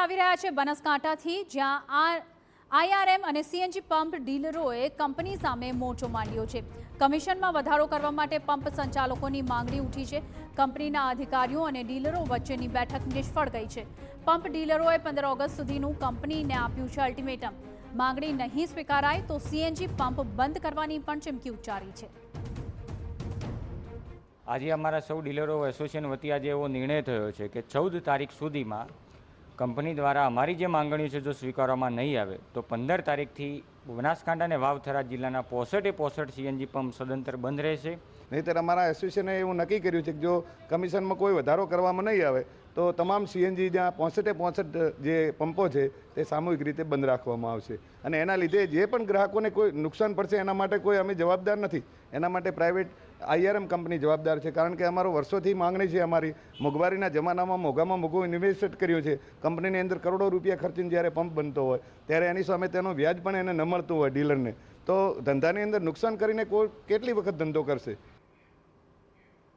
આવી રહ્યા છે બનાસકાંઠાથી, જ્યાં આઈઆરએમ અને સીએનજી પંપ ડીલરોએ કંપની સામે મોરચો માંડ્યો છે। કમિશનમાં વધારો કરવા માટે પંપ સંચાલકોની માંગણી ઉઠી છે। કંપનીના અધિકારીઓ અને ડીલરો વચ્ચેની બેઠક નિષ્ફળ ગઈ છે। પંપ ડીલરોએ 15 ઓગસ્ટ સુધીનું કંપનીને આપ્યું છે અલ્ટિમેટમ। માંગણી નહીં સ્વીકારાય તો સીએનજી પંપ બંધ કરવાની પણ ચીમકી ઉચ્ચારી છે। આજે અમારા સૌ ડીલરો એસોસિએશન વતી આજે એવો નિર્ણય થયો છે કે 14 તારીખ સુધીમાં કંપની દ્વારા અમારી જે માંગણીઓ છે જો સ્વીકારવામાં નહીં આવે તો 15 તારીખથી બનાસકાંઠા અને વાવથરા જિલ્લાના 65 સીએનજી પંપ સદંતર બંધ રહેશે। નહીંતર અમારા એસોસિએશને એવું નક્કી કર્યું છે કે જો કમિશનમાં કોઈ વધારો કરવામાં નહીં આવે તો તમામ સીએનજી જ્યાં 65 જે પંપો છે તે સામૂહિક રીતે બંધ રાખવામાં આવશે અને એના લીધે જે પણ ગ્રાહકોને કોઈ નુકસાન પડશે એના માટે કોઈ અમે જવાબદાર નથી। એના માટે પ્રાઇવેટ આઈઆરએમ કંપની જવાબદાર છે, કારણ કે અમારો વર્ષોથી માંગણી છે અમારી। મોંઘવારીના જમાનામાં મોંઘામાં મોંઘું ઇન્વેસ્ટ કર્યું છે કંપનીની અંદર, કરોડો રૂપિયા ખર્ચીને જ્યારે પંપ બનતો હોય ત્યારે એની સામે તેનો વ્યાજ પણ એને ન મળતું હોય ડીલરને, તો ધંધાની અંદર નુકસાન કરીને કોઈ કેટલી વખત ધંધો કરશે।